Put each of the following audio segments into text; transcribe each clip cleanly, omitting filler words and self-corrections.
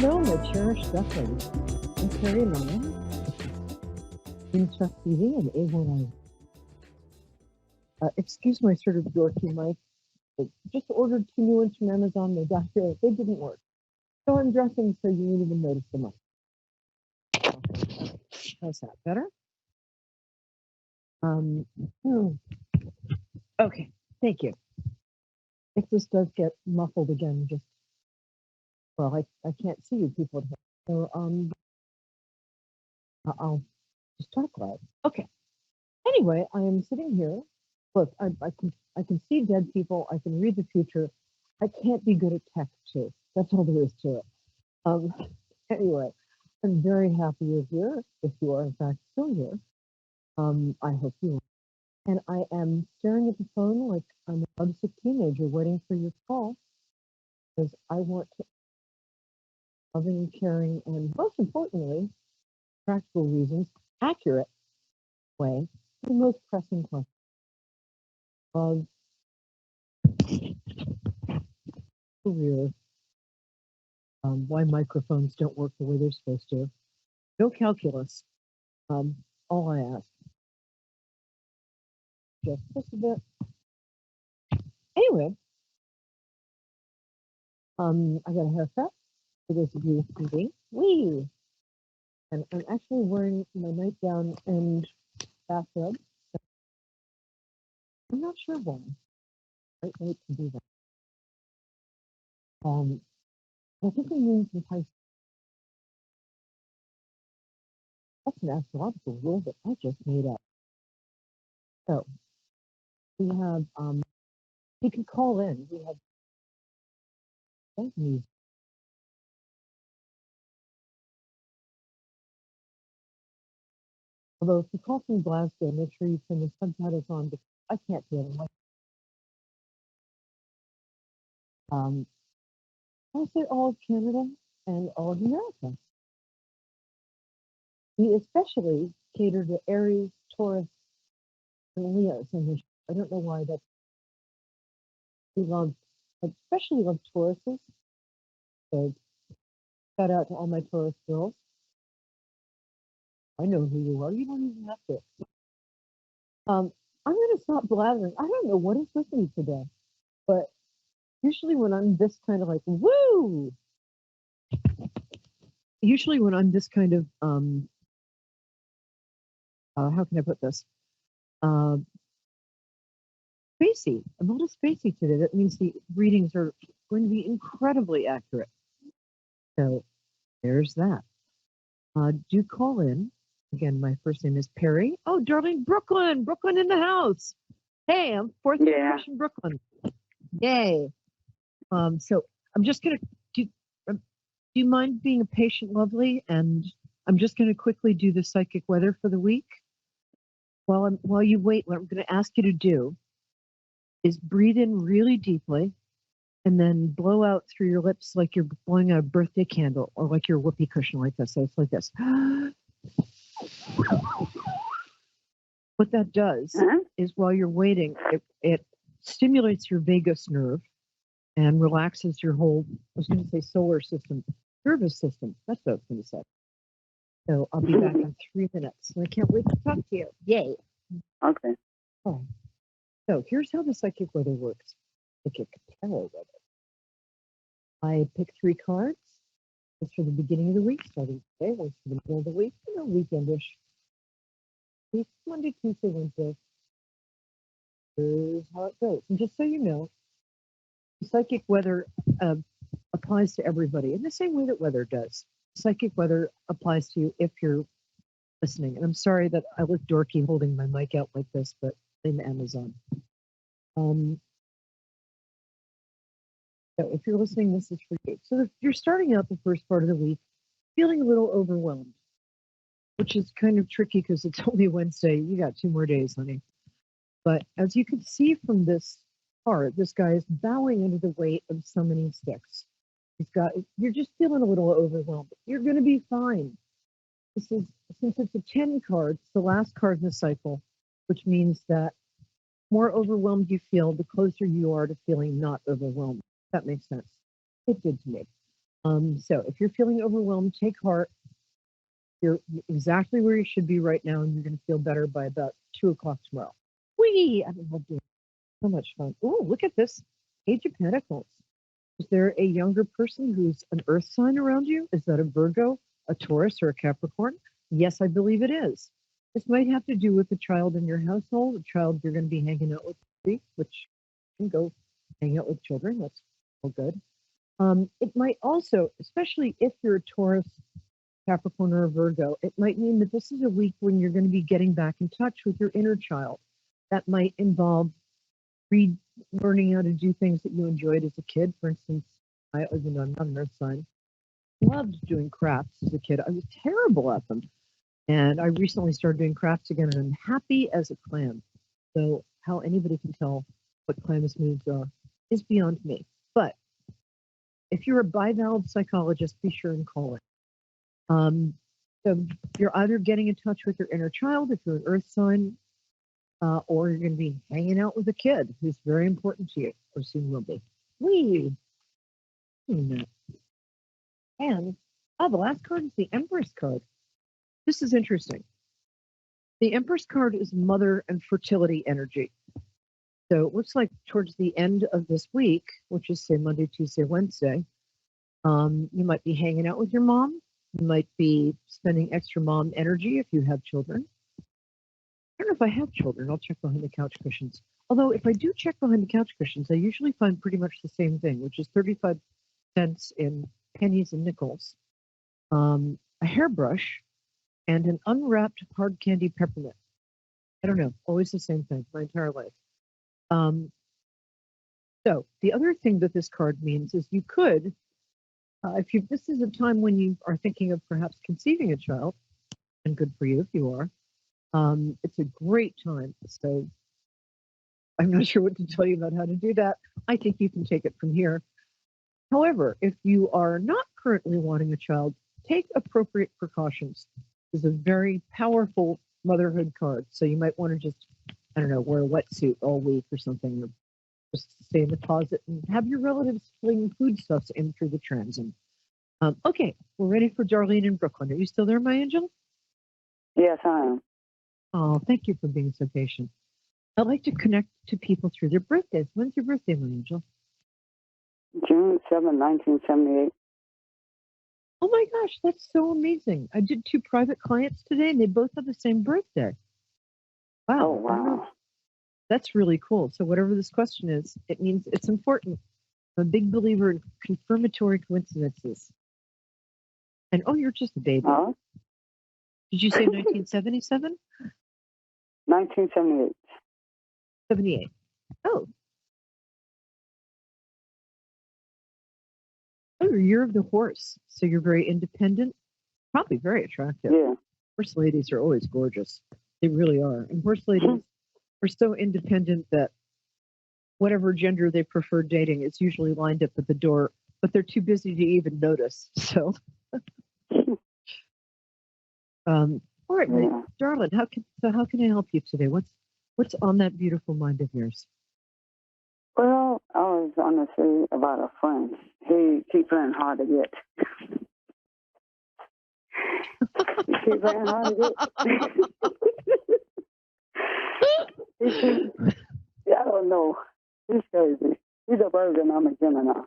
Hello, my cherished ducklings. I'm Peri Lyons, Instruct TV and A1I. Excuse my sort of dorky mic. I just ordered 2 new ones from Amazon. They got here. They didn't work. So I'm dressing so you won't even notice the mic. How's that? Better? Hmm. Okay. Thank you. If this does get muffled again, just, well, I can't see you people. So, I'll just talk loud. Okay. Anyway, I am sitting here. Look, I can see dead people. I can read the future. I can't be good at tech too. That's all there is to it. Um, anyway, I'm very happy you're here. If you are in fact still here, I hope you are. And I am staring at the phone like I'm a lovesick teenager waiting for your call because I want to loving, caring, and most importantly, practical reasons, accurate way, the most pressing question of career, why microphones don't work the way they're supposed to. No calculus. All I ask. Just a bit. Anyway, I got a haircut for those of you who see me. Wee! And I'm actually wearing my nightgown and bathrobe. So I'm not sure why. Right late to do that. I think I mean some type. That's an astrological rule that I just made up. So we have you can call in. We have thank you. Although if you call from Glasgow, make sure you turn the subtitles on because I can't hear them. I say all of Canada and all of America. We especially cater to Aries, Taurus, and Leos. And I don't know why that we love, especially love Tauruses. So shout out to all my Taurus girls. I know who you are. You don't even have to. I'm going to stop blathering. I don't know what is with me today, but usually when I'm this kind of like, woo! Usually when I'm this kind of, how can I put this? Spacey. I'm a little spacey today. That means the readings are going to be incredibly accurate. So there's that. Do call in. Again, my first name is Peri. Oh, darling, Brooklyn. Brooklyn in the house. Hey, I'm fourth generation Brooklyn. Yay. So I'm just going to do you mind being a patient, lovely? And I'm just going to quickly do the psychic weather for the week. While you wait, what I'm going to ask you to do is breathe in really deeply and then blow out through your lips like you're blowing out a birthday candle or like your whoopee cushion like this. So it's like this. What that does is while you're waiting, it stimulates your vagus nerve and relaxes your whole, I was going to say solar system, nervous system. That's what I was going to say. So I'll be back in 3 minutes. And I can't wait to talk to you. Yay. Okay. Oh. So here's how the psychic weather works. Psychic tarot weather. I pick 3 cards. It's for the beginning of the week, starting today, once for the middle of the week, weekendish. Monday, Tuesday, Wednesday. Here's how it goes. And just so you know, psychic weather applies to everybody in the same way that weather does. Psychic weather applies to you if you're listening. And I'm sorry that I look dorky holding my mic out like this, but I'm Amazon. So if you're listening, this is for you. So if you're starting out the first part of the week, feeling a little overwhelmed, which is kind of tricky because it's only Wednesday. You got 2 more days, honey. But as you can see from this card, this guy is bowing under the weight of so many sticks. You're just feeling a little overwhelmed. You're going to be fine. Since it's a 10 card, it's the last card in the cycle, which means that the more overwhelmed you feel, the closer you are to feeling not overwhelmed. That makes sense. It did to me. So if you're feeling overwhelmed, take heart. You're exactly where you should be right now, and you're going to feel better by about 2 o'clock tomorrow. Whee! I love doing so much fun. Oh, look at this Page of Pentacles. Is there a younger person who's an earth sign around you? Is that a Virgo, a Taurus, or a Capricorn? Yes, I believe it is. This might have to do with a child in your household, a child you're going to be hanging out with, which you can go hang out with children. That's all good. It might also, especially if you're a Taurus, Capricorn, or a Virgo, it might mean that this is a week when you're going to be getting back in touch with your inner child. That might involve learning how to do things that you enjoyed as a kid. For instance, even though I'm not an earth sign, loved doing crafts as a kid. I was terrible at them. And I recently started doing crafts again, and I'm happy as a clam. So how anybody can tell what clam's moods are is beyond me. But if you're a bivalve psychologist, be sure and call it. So you're either getting in touch with your inner child if you're an earth sign, or you're going to be hanging out with a kid who's very important to you, or soon will be. Wee! And the last card is the Empress card. This is interesting. The Empress card is mother and fertility energy. So it looks like towards the end of this week, which is say Monday, Tuesday, Wednesday, you might be hanging out with your mom. You might be spending extra mom energy if you have children. I don't know if I have children. I'll check behind the couch cushions. Although if I do check behind the couch cushions, I usually find pretty much the same thing, which is 35 cents in pennies and nickels, a hairbrush, and an unwrapped hard candy peppermint. I don't know, always the same thing my entire life. So the other thing that this card means is you could, this is a time when you are thinking of perhaps conceiving a child, and good for you if you are. It's a great time. So I'm not sure what to tell you about how to do that. I think you can take it from here. However, if you are not currently wanting a child, take appropriate precautions. This is a very powerful motherhood card. So you might want to just, I don't know, wear a wetsuit all week or something, or just stay in the closet and have your relatives fling foodstuffs in through the transom. Okay, we're ready for Darlene in Brooklyn. Are you still there, my angel? Yes, I am. Oh, thank you for being so patient. I'd like to connect to people through their birthdays. When's your birthday, my angel? June 7, 1978. Oh my gosh, that's so amazing. I did 2 private clients today, and they both have the same birthday. Wow. Oh, wow. That's really cool. So whatever this question is, it means it's important. I'm a big believer in confirmatory coincidences. And oh, you're just a baby. Did you say 1977? 1978. 78. Oh. Oh, you're year of the horse. So you're very independent, probably very attractive. Yeah. Horse ladies are always gorgeous. They really are. And horse ladies are so independent that whatever gender they prefer dating is usually lined up at the door, but they're too busy to even notice. So, all right, my darling, how can I help you today? What's on that beautiful mind of yours? Well, I was going to say about a friend. He keeps playing hard to get. He keeps playing hard to get. I don't know. He's crazy. He's a Virgin. I'm a Gemini.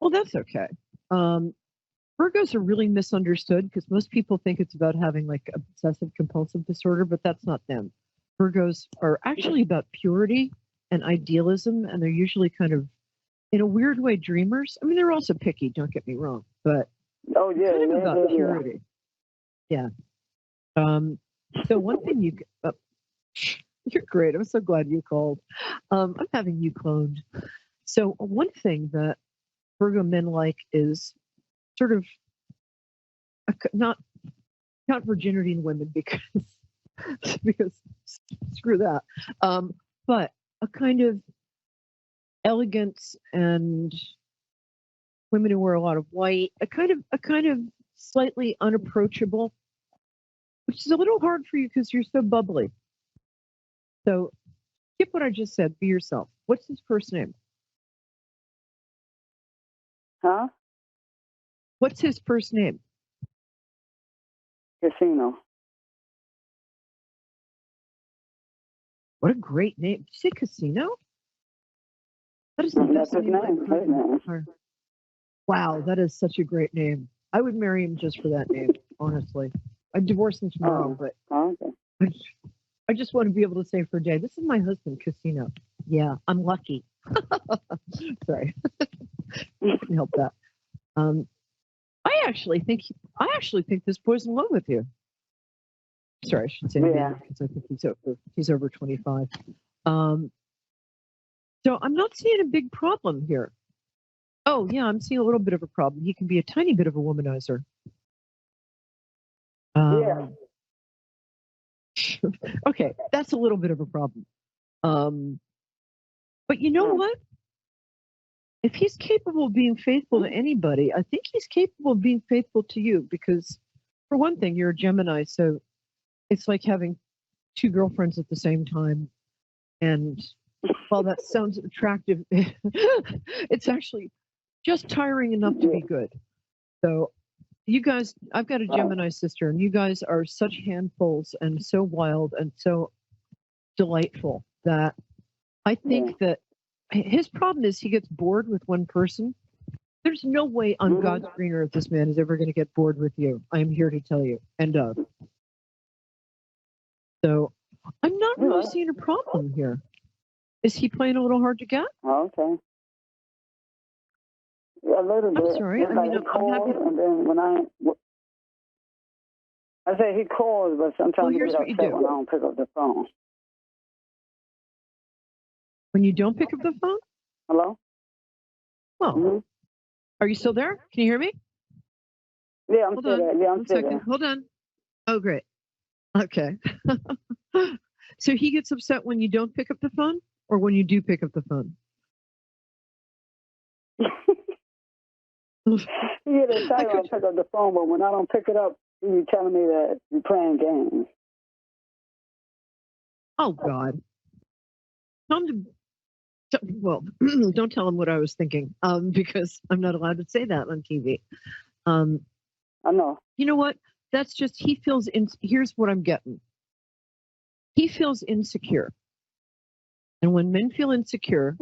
Well, that's okay. Virgos are really misunderstood because most people think it's about having like obsessive compulsive disorder, but that's not them. Virgos are actually about purity and idealism, and they're usually kind of, in a weird way, dreamers. I mean, they're also picky, don't get me wrong, but kind of about purity. Yeah. So one thing you're great. I'm so glad you called. I'm having you cloned. So one thing that Virgo men like is sort of not virginity in women because screw that. But a kind of elegance and women who wear a lot of white, a kind of slightly unapproachable, which is a little hard for you because you're so bubbly. So skip what I just said. Be yourself. What's his first name? Huh? What's his first name? Casino. What a great name. Did you say Casino? That is the That's best his name I've name. heard His in my name. entire. Wow, that is such a great name. I would marry him just for that name, honestly. I'd divorce him tomorrow, but Okay. I just want to be able to say for a day, this is my husband, Casino. Yeah, I'm lucky. Sorry, I couldn't help that. I actually think this boy's in love with you. Sorry, I should say man because I think he's over 25. So I'm not seeing a big problem here. Oh yeah, I'm seeing a little bit of a problem. He can be a tiny bit of a womanizer. Okay, that's a little bit of a problem. But you know what? If he's capable of being faithful to anybody, I think he's capable of being faithful to you because, for one thing, you're a Gemini, so it's like having two girlfriends at the same time. And while that sounds attractive, it's actually just tiring enough to be good. So you guys, I've got a Gemini sister, and you guys are such handfuls and so wild and so delightful that I think that his problem is he gets bored with one person. There's no way on God's green earth this man is ever going to get bored with you. I am here to tell you. End of. So I'm not really seeing a problem here. Is he playing a little hard to get? Okay. Yeah, a little bit. I'm sorry. I mean, I'm happy. And then I say he calls, but sometimes he gets upset when I don't pick up the phone. When you don't pick up the phone? Hello? Well, are you still there? Can you hear me? Yeah, I'm still there. Yeah, I'm still there. Hold on. Oh, great. Okay. So he gets upset when you don't pick up the phone or when you do pick up the phone? He gets excited when I pick up the phone, but when I don't pick it up, he's telling me that you're playing games. Oh, God. Well, don't tell him what I was thinking, because I'm not allowed to say that on TV. I know. You know what? That's just, he feels, here's what I'm getting. He feels insecure. And when men feel insecure,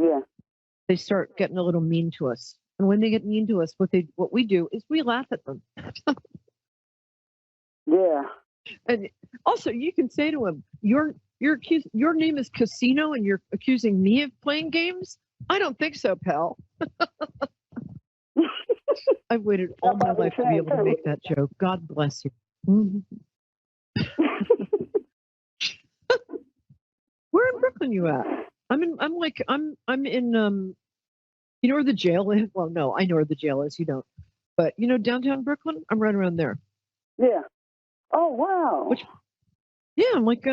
they start getting a little mean to us. And when they get mean to us, what we do is we laugh at them. Yeah. And also, you can say to him, your name is Casino and you're accusing me of playing games? I don't think so, pal. I've waited all my life to be able to make that joke. God bless you. Where in Brooklyn you at? I'm in you know where the jail is? Well, no, I know where the jail is. You don't. But you know downtown Brooklyn? I'm right around there. Yeah. Oh wow. Yeah, I'm like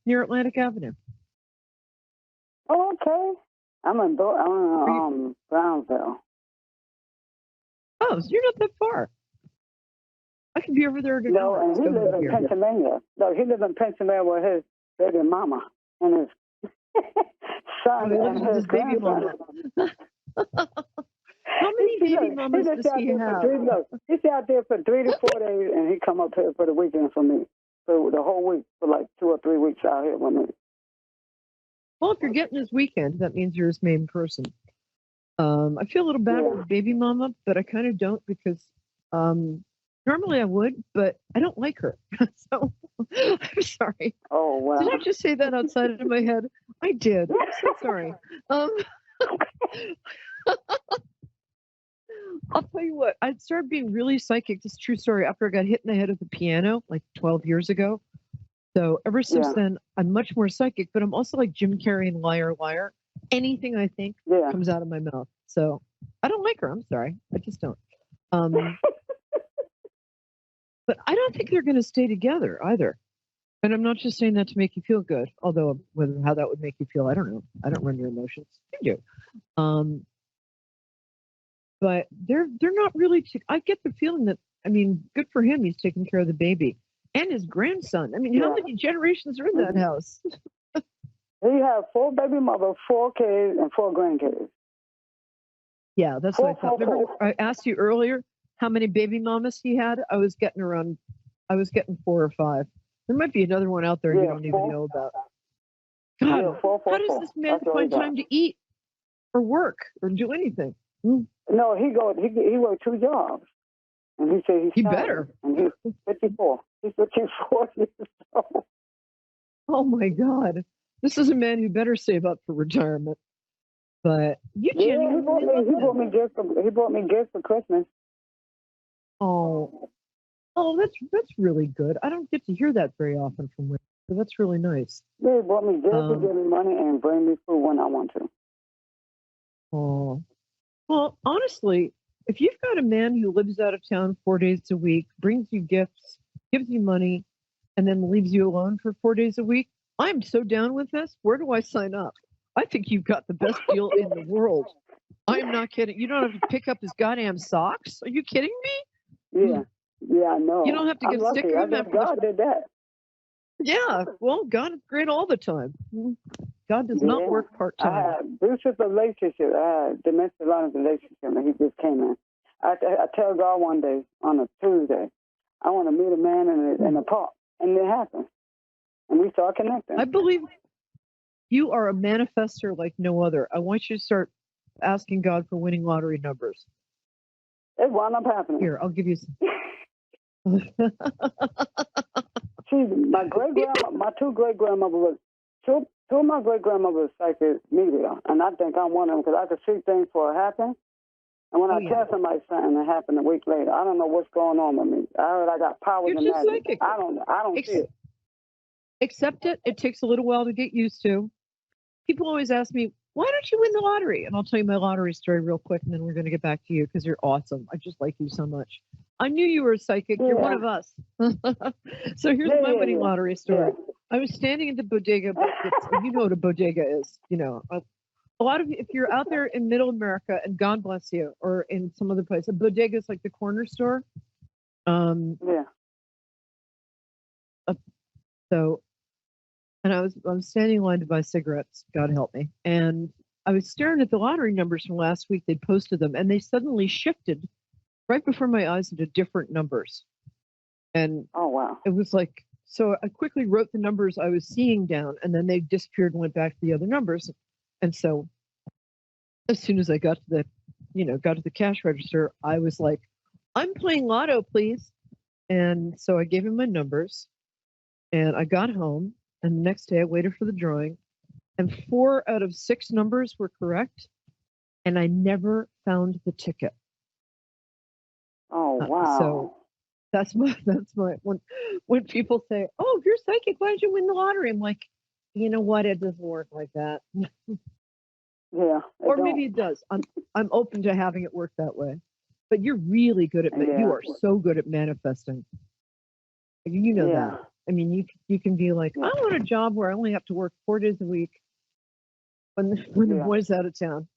near Atlantic Avenue. Oh, okay. I'm in Brownsville. Oh, so you're not that far. I could be over there again. No, and he lives in Pennsylvania. No, he lives in Pennsylvania with his baby mama and his son and his baby mama. How many baby mamas does he have? He's out there for 3 to 4 days, and he come up here for the weekend for me. So the whole week, for like 2 or 3 weeks out here with me. Well, if you're getting his weekend, that means you're his main person. I feel a little bad with baby mama, but I kind of don't because normally I would, but I don't like her. So I'm sorry. Oh, wow. Did I just say that outside of my head? I did. I'm so sorry. I'll tell you what, I started being really psychic. This is a true story. After I got hit in the head with the piano like 12 years ago. So ever since then, I'm much more psychic, but I'm also like Jim Carrey and Liar, Liar. Anything I think comes out of my mouth. So I don't like her. I'm sorry. I just don't. But I don't think they're going to stay together either. And I'm not just saying that to make you feel good, although how that would make you feel, I don't know. I don't run your emotions. You do. But they're not really. I get the feeling that, I mean, good for him. He's taking care of the baby and his grandson. I mean, how many generations are in that house? He has 4 baby mothers, 4 kids, and 4 grandkids. Yeah, that's what I thought. Remember, I asked you earlier how many baby mamas he had? I was getting 4 or 5. There might be another one out there you don't even know about. God, Yeah, 4, 4, how does 4. this man That's all he find got. time to eat or work or do anything? No, he worked 2 jobs, and he said He tired, better. and he's 54. He's 54 years old. Oh my God, this is a man who better save up for retirement. But you Yeah, genuinely love he brought him. me gifts for Christmas. Oh, that's really good. I don't get to hear that very often from women, so that's really nice. Yeah, he brought me gifts, he gave me money, and bring me food when I want to. Oh, well, honestly, if you've got a man who lives out of town 4 days a week, brings you gifts, gives you money, and then leaves you alone for 4 days a week, I'm so down with this. Where do I sign up? I think you've got the best deal in the world. I am not kidding. You don't have to pick up his goddamn socks. Are you kidding me? Yeah, I know. You don't have to I'm get lucky. sick of I him guess after God did that. Yeah, well, God is great all the time. God does not work part-time. I had abusive relationship. I had domestic violence relationship, and he just came in. I tell God one day on a Tuesday, I want to meet a man in the park, and it happened, and we start connecting. I believe you are a manifester like no other. I want you to start asking God for winning lottery numbers. It wound up happening. Here, I'll give you some. See, my two great grandmothers two of my great grandmothers were psychic media, and I think I'm one of them because I could see things before it happen. And when I tell somebody something, it happened a week later. I don't know what's going on with me. I heard I got powers and magic. Psychic. I don't see it. Accept it. It takes a little while to get used to. People always ask me, why don't you win the lottery? And I'll tell you my lottery story real quick, and then we're going to get back to you because you're awesome. I just like you so much. I knew you were a psychic. You're one of us. So here's my winning lottery story. I was standing in the bodega. You know what a bodega is. You know, a lot of if you're out there in Middle America, and God bless you, or in some other place, a bodega is like the corner store. So, and I was standing in line to buy cigarettes. God help me. And I was staring at the lottery numbers from last week. They posted them, and they suddenly shifted right before my eyes into different numbers. And oh wow, it was like, so I quickly wrote the numbers I was seeing down, and then they disappeared and went back to the other numbers. And so as soon as I got to the cash register, I was like, I'm playing lotto, please. And so I gave him my numbers, and I got home, and the next day I waited for the drawing, and 4 out of 6 numbers were correct, and I never found the ticket. Oh wow. So that's my when people say, "Oh, if you're psychic, why did you win the lottery?" I'm like, you know what? It doesn't work like that. Yeah. Or maybe it does. I'm open to having it work that way. But you're really good at you are so good at manifesting. You know that. I mean, you can be like, I want a job where I only have to work 4 days a week when the boy's out of town.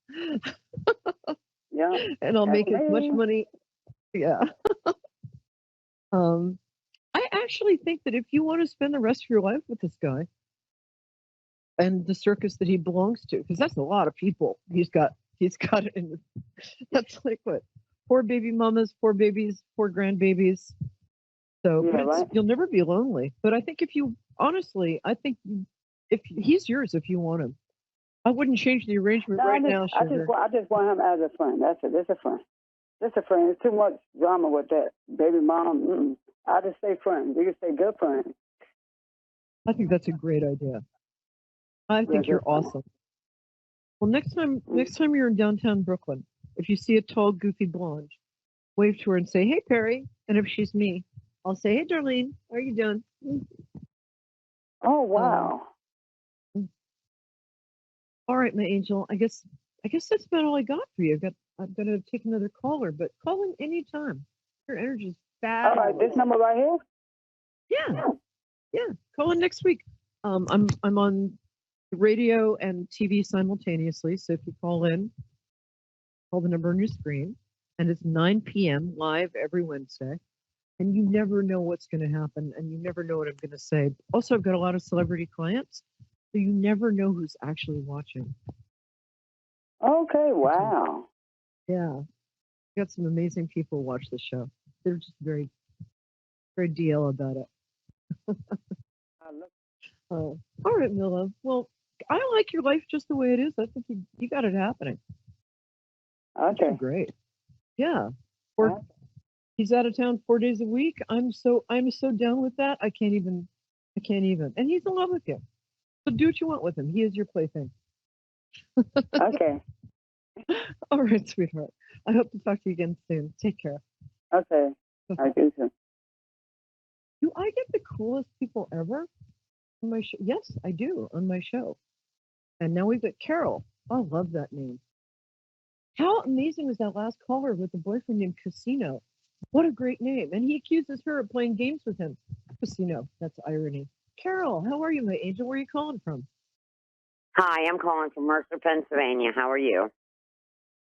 Yeah. And I'll make as much money. Yeah. I actually think that if you want to spend the rest of your life with this guy and the circus that he belongs to, because that's a lot of people he's got it in. That's like what, 4 baby mamas, 4 babies, 4 grandbabies. So you'll never be lonely. But I think if he's yours if you want him. I wouldn't change the arrangement now. Sugar. I just want him as a friend. That's it. Just a friend. Just a friend. There's too much drama with that baby mom. I just say friends. You can say good friends. I think that's a great idea. I think you're awesome. Well, next time you're in downtown Brooklyn, if you see a tall, goofy blonde, wave to her and say, "Hey, Peri." And if she's me, I'll say, "Hey, Darlene, how are you doing?" Oh wow. All right, my angel. I guess that's about all I got for you. I've got to take another caller, but call in anytime. Your energy's fabulous. All right, this number right here. Yeah. Call in next week. I'm on radio and TV simultaneously. So if you call in, call the number on your screen, and it's 9 p.m. live every Wednesday. And you never know what's going to happen, and you never know what I'm going to say. Also, I've got a lot of celebrity clients, so you never know who's actually watching. Okay, wow. Yeah. Got some amazing people who watch the show. They're just very, very DL about it. Look, All right, Mila. Well, I like your life just the way it is. I think you got it happening. You're doing okay. great. Yeah. Or he's out of town 4 days a week. I'm so down with that. I can't even. And he's in love with you. So do what you want with him. He is your plaything. Okay. All right, sweetheart. I hope to talk to you again soon. Take care. Okay. I do too. Do I get the coolest people ever on my show? Yes, I do on my show. And now we've got Carol. I love that name. How amazing was that last caller with the boyfriend named Casino? What a great name. And he accuses her of playing games with him. Casino. That's irony. Carol, how are you, my angel? Where are you calling from? Hi, I'm calling from Mercer, Pennsylvania. How are you?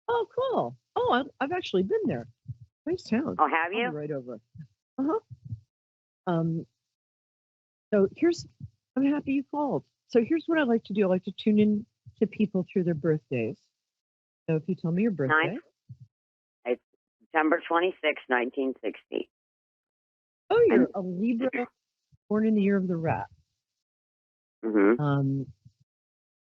Oh, cool. Oh, I've actually been there. Nice town. Oh, have I'll be you? right over. Uh-huh. Um, I'm happy you called. So here's what I like to do. I like to tune in to people through their birthdays. So if you tell me your birthday. It's September 26, 1960. Oh, you're a Libra born in the year of the rat. Mm-hmm.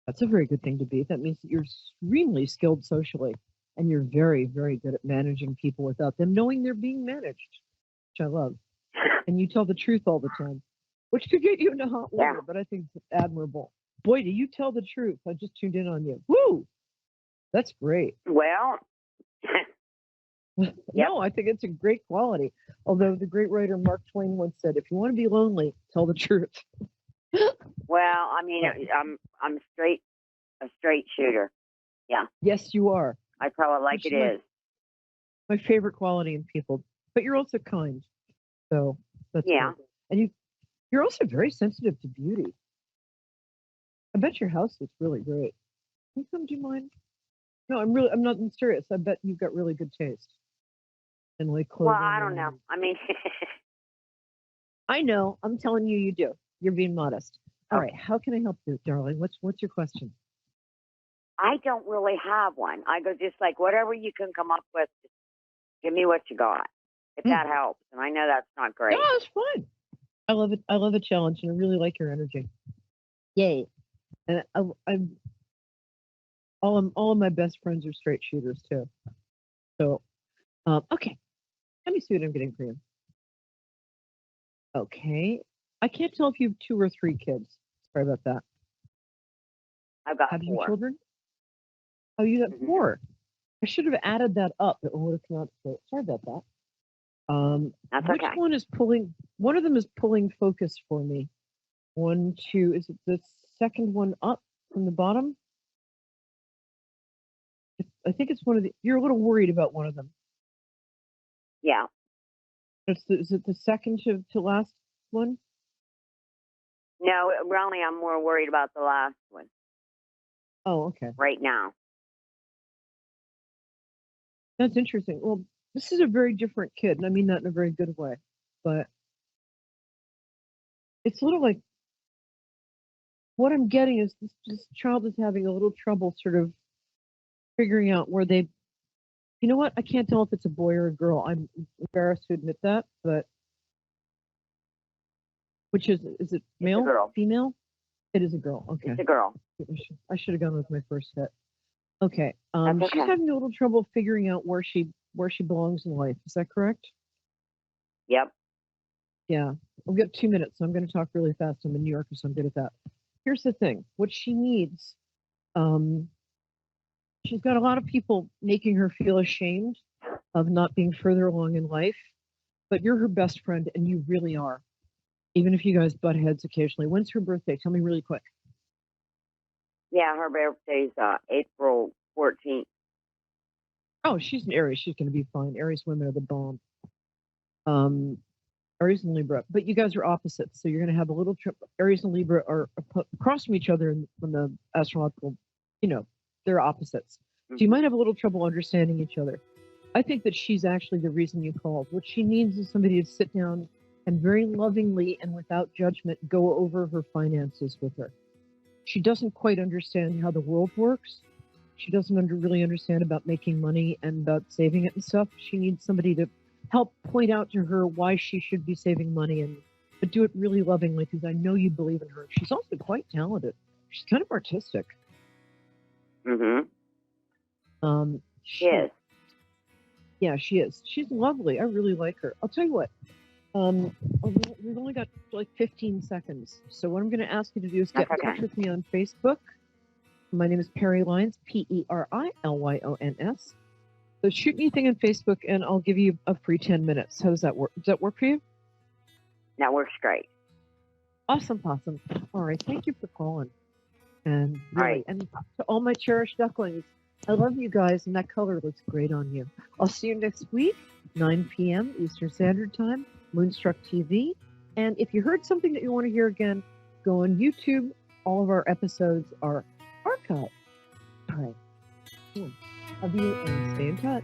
That's a very good thing to be. That means that you're extremely skilled socially and you're very, very good at managing people without them knowing they're being managed, which I love. And you tell the truth all the time, which could get you into hot water, but I think it's admirable. Boy, do you tell the truth. I just tuned in on you. Woo! That's great. Well, No, I think it's a great quality. Although the great writer Mark Twain once said, if you want to be lonely, tell the truth. well, I mean, I'm a straight shooter. Yeah. Yes, you are. I call it like Which it is. My favorite quality in people. But you're also kind. So that's Yeah. good. And you're also very sensitive to beauty. I bet your house looks really great. Can you come, do you mind? No, I'm serious. I bet you've got really good taste. And like clothing. Well, I don't know. I mean, I know. I'm telling you, you do. You're being modest. All right. How can I help you, darling? What's your question? I don't really have one. I go just like whatever you can come up with. Just give me what you got, if that helps. And I know that's not great. No, it's fine. I love it. I love a challenge, and I really like your energy. Yay! And all of my best friends are straight shooters too. So, okay. Let me see what I'm getting for you. Okay. I can't tell if you have 2 or 3 kids. Sorry about that. I've got Have 4. you children? Oh, you got 4. I should have added that up. It would have come out straight. Sorry about that. That's which okay. one is pulling? One of them is pulling focus for me. 1, 2. Is it the second one up from the bottom? I think it's one of the. You're a little worried about one of them. Yeah. Is it the second to last one? No, really, I'm more worried about the last one. Oh, okay. Right now. That's interesting. Well, this is a very different kid, and I mean that in a very good way. But it's a little like what I'm getting is this child is having a little trouble sort of figuring out where they. You know what? I can't tell if it's a boy or a girl. I'm embarrassed to admit that, but which is it male, It's a girl. female? It is a girl. Okay. It's a girl. I should have gone with my first hit. Okay. That's okay. She's having a little trouble figuring out where she belongs in life. Is that correct? Yep. Yeah. We've got 2 minutes, so I'm going to talk really fast. I'm a New Yorker, so I'm good at that. Here's the thing. What she needs, she's got a lot of people making her feel ashamed of not being further along in life, but you're her best friend, and you really are. Even if you guys butt heads occasionally. When's her birthday? Tell me really quick. Yeah, her birthday's April 14th. Oh, she's an Aries. She's going to be fine. Aries women are the bomb. Aries and Libra. But you guys are opposites, so you're going to have a little trip. Aries and Libra are across from each other in the astrological, they're opposites. So you might have a little trouble understanding each other. I think that she's actually the reason you called. What she needs is somebody to sit down and very lovingly and without judgment go over her finances with her. She doesn't quite understand how the world works, She doesn't really understand about making money and about saving it and stuff. She needs somebody to help point out to her why she should be saving money, but do it really lovingly, because I know you believe in her. She's also quite talented. She's kind of artistic. She is. Yeah, she is. She's lovely. I really like her. I'll tell you what. We've only got like 15 seconds. So what I'm going to ask you to do is get in touch with me on Facebook. My name is Peri Lyons, Perilyons. So shoot me a thing on Facebook, and I'll give you a free 10 minutes. How does that work? Does that work for you? That works great. Awesome. All right. Thank you for calling. And really, and to all my cherished ducklings, I love you guys, and that color looks great on you. I'll see you next week, 9 p.m. Eastern Standard Time, Moonstruck TV. And if you heard something that you want to hear again, go on YouTube. All of our episodes are archived. All right. Love you, and stay in touch.